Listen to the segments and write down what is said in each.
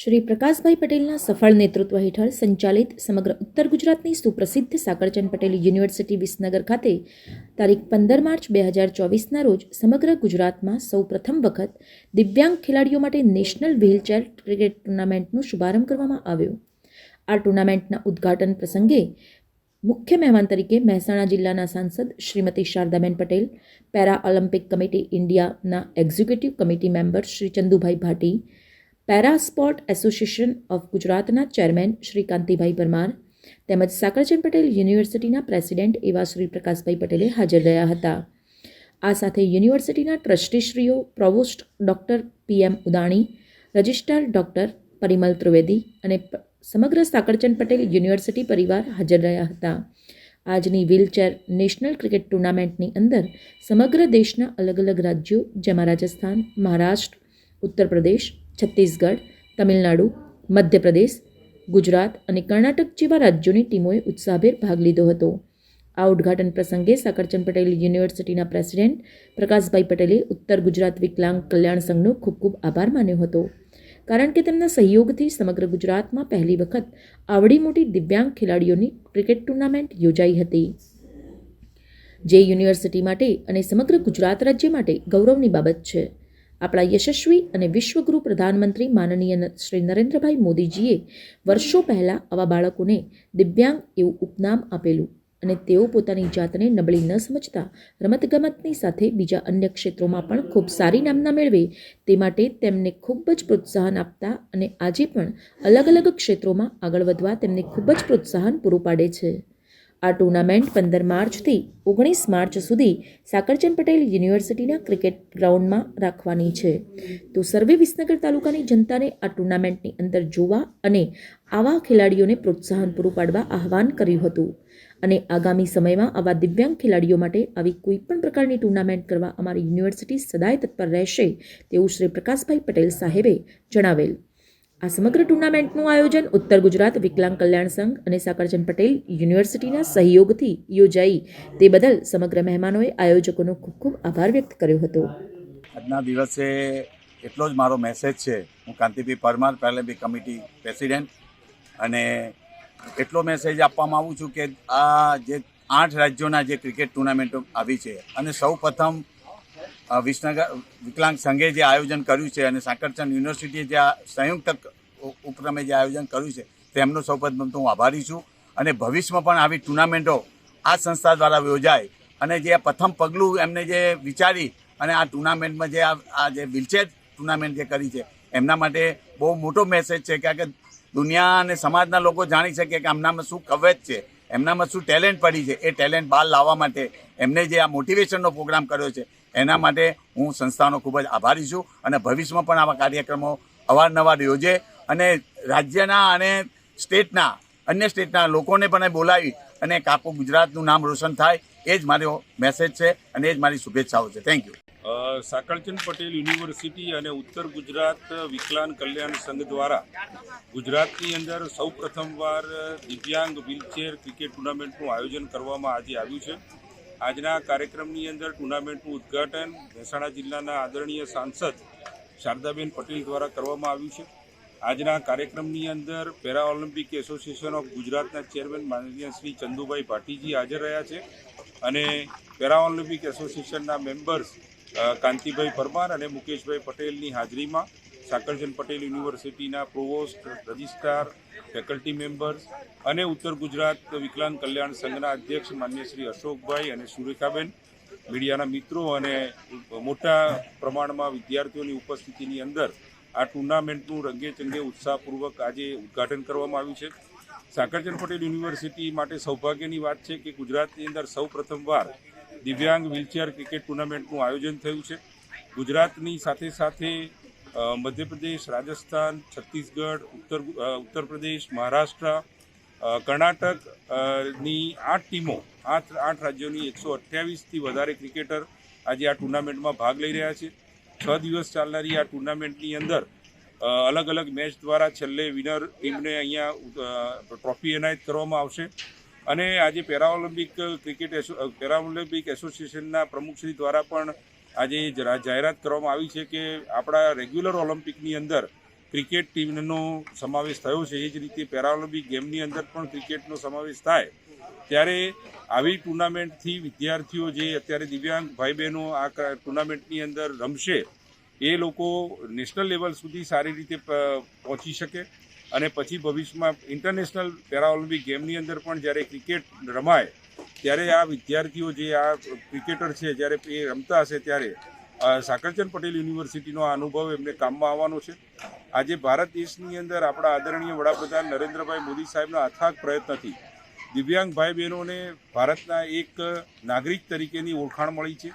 શ્રી પ્રકાશભાઈ પટેલના સફળ નેતૃત્વ હેઠળ સંચાલિત સમગ્ર ઉત્તર ગુજરાતની સુપ્રસિદ્ધ સાકરચંદ પટેલ યુનિવર્સિટી વિસનગર ખાતે તારીખ 15 માર્ચ 2024ના રોજ સમગ્ર ગુજરાતમાં સૌ પ્રથમ વખત દિવ્યાંગ ખેલાડીઓ માટે નેશનલ વ્હીલચેર ક્રિકેટ ટુર્નામેન્ટનો શુભારંભ કરવામાં આવ્યો। આ ટુર્નામેન્ટના ઉદ્ઘાટન પ્રસંગે મુખ્ય મહેમાન તરીકે મહેસાણા જિલ્લાના સાંસદ Shrimati Shardaben Patel, para Olympic committee ઇન્ડિયાના executive committee member Shri Chandubhai Bhati, para sport association of ગુજરાતના ચેરમેન શ્રી કાંતિભાઈ પરમાર તેમજ સાકરચંદ પટેલ યુનિવર્સિટીના પ્રેસિડેન્ટ એવા શ્રી પ્રકાશભાઈ પટેલે હાજર રહ્યા હતા। આ સાથે યુનિવર્સિટીના ટ્રસ્ટીશ્રીઓ, provost doctor PM Udani, registrar doctor Parimal Trivedi અને સમગ્ર સાકરચંદ પટેલ યુનિવર્સિટી પરિવાર હાજર રહ્યા હતા। આજની વ્હીલચેર નેશનલ ક્રિકેટ ટુર્નામેન્ટની અંદર સમગ્ર દેશના અલગ અલગ રાજ્યો જેમાં રાજસ્થાન, મહારાષ્ટ્ર, ઉત્તર પ્રદેશ, છત્તીસગઢ, તમિલનાડુ, મધ્યપ્રદેશ, ગુજરાત અને કર્ણાટક જેવા રાજ્યોની ટીમોએ ઉત્સાહભેર ભાગ લીધો હતો। આ ઉદ્ઘાટન પ્રસંગે સાકરચંદ પટેલ યુનિવર્સિટીના પ્રેસિડેન્ટ પ્રકાશભાઈ પટેલે ઉત્તર ગુજરાત વિકલાંગ કલ્યાણ સંઘનો ખૂબ ખૂબ આભાર માન્યો હતો, કારણ કે તેમના સહયોગથી સમગ્ર ગુજરાતમાં પહેલી વખત આવડી મોટી દિવ્યાંગ ખેલાડીઓની ક્રિકેટ ટુર્નામેન્ટ યોજાઈ હતી, જે યુનિવર્સિટી માટે અને સમગ્ર ગુજરાત રાજ્ય માટે ગૌરવની બાબત છે। આપણા યશસ્વી અને વિશ્વગુરુ પ્રધાનમંત્રી માનનીય શ્રી નરેન્દ્રભાઈ મોદીજીએ વર્ષો પહેલાં આવા બાળકોને દિવ્યાંગ એવું ઉપનામ આપેલું અને તેઓ પોતાની જાતને નબળી ન સમજતા રમતગમતની સાથે બીજા અન્ય ક્ષેત્રોમાં પણ ખૂબ સારી નામના મેળવે તે માટે તેમને ખૂબ જ પ્રોત્સાહન આપતા અને આજે પણ અલગ અલગ ક્ષેત્રોમાં આગળ વધવા તેમને ખૂબ જ પ્રોત્સાહન પૂરું પાડે છે। આ ટુર્નામેન્ટ 15 માર્ચથી 19 માર્ચ સુધી સાકરચંદ પટેલ યુનિવર્સિટીના ક્રિકેટ ગ્રાઉન્ડમાં રાખવાની છે, તો સર્વે વિસનગર તાલુકાની જનતાને આ ટુર્નામેન્ટની અંદર જોવા અને આવા ખેલાડીઓને પ્રોત્સાહન પૂરું પાડવા આહવાન કર્યું હતું અને આગામી સમયમાં આવા દિવ્યાંગ ખેલાડીઓ માટે આવી કોઈ પણ પ્રકારની ટુર્નામેન્ટ કરવા અમારી યુનિવર્સિટી સદાય તત્પર રહેશે તેવું શ્રી પ્રકાશભાઈ પટેલ સાહેબે જણાવેલ। આ સમગ્ર ટુર્નામેન્ટનું આયોજન ઉત્તર ગુજરાત વિકલાંગ કલ્યાણ સંઘ અને સાકરચંદ પટેલ યુનિવર્સિટીના સહયોગથી યોજાઈ તે બદલ સમગ્ર મહેમાનોએ આયોજકોનો ખૂબ ખૂબ આભાર વ્યક્ત કર્યો હતો। આજના દિવસે એટલો જ મારો મેસેજ છે। હું Kantibhai Parmar, Olympic committee president, અને એટલો મેસેજ આપવામાં આવું છું કે આ જે 8 રાજ્યોના જે ક્રિકેટ ટુર્નામેન્ટો આવી છે અને સૌ પ્રથમ વિસનગર વિકલાંગ સંઘે જે આયોજન કર્યું છે અને સાકરચંદ યુનિવર્સિટીએ જે સંયુક્ત ઉપક્રમે જે આયોજન કર્યું છે તેમનો સૌપ્રથમ તો હું આભારી છું અને ભવિષ્યમાં પણ આવી ટુર્નામેન્ટો આ સંસ્થા દ્વારા યોજાય અને જે પ્રથમ પગલું એમને જે વિચારી અને આ ટુર્નામેન્ટમાં જે આ જે વ્હીલચેર ટુર્નામેન્ટ જે કરી છે એમના માટે બહુ મોટો મેસેજ છે કે દુનિયા અને સમાજના લોકો જાણી શકે કે એમનામાં શું કવચ છે, એમનામાં શું ટેલેન્ટ પડી છે, એ ટેલેન્ટ બહાર લાવવા માટે એમને જે આ મોટિવેશનનો પ્રોગ્રામ કર્યો છે એના માટે હું સંસ્થાનો ખૂબ જ આભારી છું અને ભવિષ્યમાં પણ આવા કાર્યક્રમો અવારનવાર યોજે અને રાજ્યના અને અન્ય સ્ટેટના લોકોને પણ બોલાવી અને આખું ગુજરાતનું નામ રોશન થાય, એ જ મારો મેસેજ છે અને એ જ મારી શુભેચ્છાઓ છે। Thank you. Sakarchand Patel university અને ઉત્તર ગુજરાત વિકલાંગ કલ્યાણ સંઘ દ્વારા ગુજરાતની અંદર સૌ પ્રથમવાર દિવ્યાંગ વ્હીલચેર ક્રિકેટ ટુર્નામેન્ટનું આયોજન કરવામાં આજે આવ્યું છે। આજના કાર્યક્રમની અંદર ટુર્નામેન્ટનું ઉદ્ઘાટન મહેસાણા જિલ્લાના આદરણીય સાંસદ શારદાબેન પટેલ દ્વારા કરવામાં આવ્યું છે। આજના કાર્યક્રમની અંદર પેરા ઓલિમ્પિક એસોસિએશન ઓફ ગુજરાતના ચેરમેન માનનીય શ્રી ચંદુભાઈ ભાટીજી હાજર રહ્યા છે અને પેરા ઓલિમ્પિક એસોસિએશનના મેમ્બર્સ કાંતિભાઈ પરમાર અને મુકેશભાઈ પટેલની હાજરીમાં સાકરચંદ પટેલ યુનિવર્સિટીના પ્રોવોસ્ટ, રજિસ્ટ્રાર, ફેકલ્ટી મેમ્બર્સ અને ઉત્તર ગુજરાત વિકલાંગ કલ્યાણ સંઘના અધ્યક્ષ માન્ય શ્રી અશોકભાઈ અને સુરેખાબેન, મીડિયાના મિત્રો અને મોટા પ્રમાણમાં વિદ્યાર્થીઓની ઉપસ્થિતિની અંદર આ ટુર્નામેન્ટનું રંગેચંગે ઉત્સાહપૂર્વક આજે ઉદ્ઘાટન કરવામાં આવ્યું છે। સાકરચંદ પટેલ યુનિવર્સિટી માટે સૌભાગ્યની વાત છે કે ગુજરાતની અંદર સૌ પ્રથમવાર દિવ્યાંગ વ્હીલચેર ક્રિકેટ ટુર્નામેન્ટનું આયોજન થયું છે। ગુજરાતની સાથે સાથે મધ્યપ્રદેશ, રાજસ્થાન, છત્તીસગઢ, ઉત્તર પ્રદેશ, મહારાષ્ટ્ર, કર્ણાટકની 8 ટીમો, 8 રાજ્યોની 128થી વધારે ક્રિકેટર આજે આ ટુર્નામેન્ટમાં ભાગ લઈ રહ્યા છે। 6 દિવસ ચાલનારી આ ટુર્નામેન્ટની અંદર અલગ અલગ મેચ દ્વારા છેલ્લે વિનર ટીમને અહીંયા ટ્રોફી એનાયત કરવામાં આવશે અને આજે પેરા ઓલિમ્પિક એસોસિએશનના પ્રમુખશ્રી દ્વારા પણ આજે જાહેરાત કરવામાં આવી છે કે આપણા રેગ્યુલર ઓલિમ્પિકની અંદર ક્રિકેટ ટીમનો સમાવેશ થયો છે. એ જ રીતે પેરાઓલિમ્પિક ગેમની અંદર પણ ક્રિકેટનો સમાવેશ થાય ત્યારે આવી ટુર્નામેન્ટથી વિદ્યાર્થીઓ જે અત્યારે દિવ્યાંગ ભાઈ બહેનો આ ટુર્નામેન્ટની અંદર રમશે એ લોકો નેશનલ લેવલ સુધી સારી રીતે પહોંચી શકે અને પછી ભવિષ્યમાં ઇન્ટરનેશનલ પેરાઓલિમ્પિક ગેમની અંદર પણ જ્યારે ક્રિકેટ રમાય ત્યારે આ વિદ્યાર્થીઓ જે આ ક્રિકેટર છે જ્યારે એ રમતા હશે ત્યારે સાકરચંદ પટેલ યુનિવર્સિટીનો આ અનુભવ એમને કામમાં આવવાનો છે. આજે ભારત દેશની અંદર આપણા આદરણીય વડાપ્રધાન નરેન્દ્રભાઈ મોદી સાહેબના અથાગ પ્રયત્નથી દિવ્યાંગ ભાઈ બહેનોને ભારતના એક નાગરિક તરીકેની ઓળખાણ મળી છે.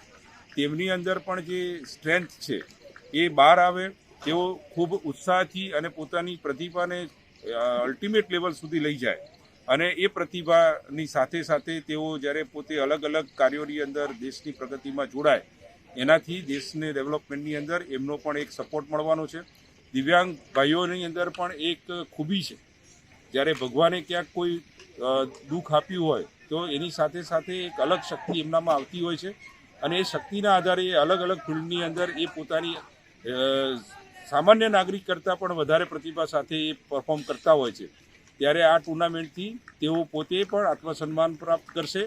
તેમની અંદર પણ જે સ્ટ્રેન્થ છે એ બહાર આવે, તેઓ ખૂબ ઉત્સાહથી અને પોતાની પ્રતિભાને અલ્ટિમેટ લેવલ સુધી લઈ જાય અને એ પ્રતિભાની સાથે સાથે તેઓ જ્યારે પોતે અલગ અલગ કાર્યોની અંદર દેશની પ્રગતિમાં જોડાય એનાથી દેશને ડેવલપમેન્ટની અંદર એમનો પણ એક સપોર્ટ મળવાનો છે. દિવ્યાંગ ભાઈઓની અંદર પણ એક ખૂબી છે, જ્યારે ભગવાને ક્યાંક કોઈ દુઃખ આપ્યું હોય તો એની સાથે સાથે એક અલગ શક્તિ એમનામાં આવતી હોય છે અને એ શક્તિના આધારે એ અલગ અલગ ફિલ્ડની અંદર એ પોતાની સામાન્ય નાગરિક કરતાં પણ વધારે પ્રતિભા સાથે એ પરફોર્મ કરતા હોય છે. ત્યારે આ ટુર્નામેન્ટથી તેઓ પોતે પણ આત્મસન્માન પ્રાપ્ત કરશે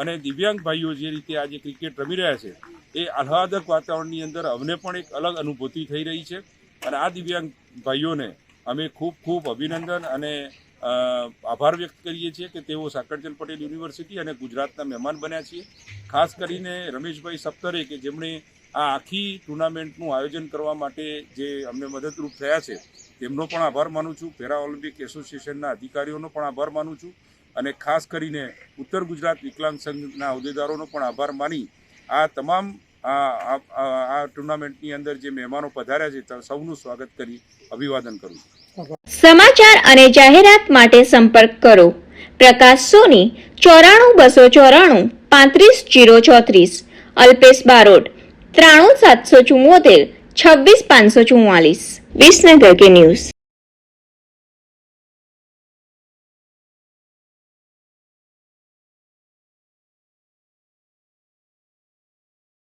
અને દિવ્યાંગ ભાઈઓ જે રીતે આજે ક્રિકેટ રમી રહ્યા છે એ આહ્લાદક વાતાવરણની અંદર અમને પણ એક અલગ અનુભૂતિ થઈ રહી છે અને આ દિવ્યાંગ ભાઈઓને અમે ખૂબ ખૂબ અભિનંદન અને આભાર વ્યક્ત કરીએ છીએ કે તેઓ સાકરચંદ પટેલ યુનિવર્સિટી અને ગુજરાતના મહેમાન બન્યા છીએ. ખાસ કરીને રમેશભાઈ સપ્તરે કે જેમણે આ આખી ટુર્નામેન્ટનું આયોજન કરવા માટે જે અમને મદદરૂપ થયા છે તેમનો પણ આભાર માનું છું. પેરા ઓલિમ્પિક એસોસિએશનના અધિકારીઓનો પણ આભાર માનું છું અને ખાસ કરીને ઉત્તર ગુજરાત વિકલાંગ સંઘના હોદ્દેદારોનો પણ આભાર માની આ તમામ આ ટુર્નામેન્ટની અંદર જે મહેમાનો પધાર્યા છે સૌનું સ્વાગત કરી અભિવાદન કરું છું. સમાચાર અને જાહેરાત માટે સંપર્ક કરો પ્રકાશ સોની 94 294 35 034, અલ્પેશ બારોટ 93 774 26 544. વિસનગર કે ન્યૂઝ.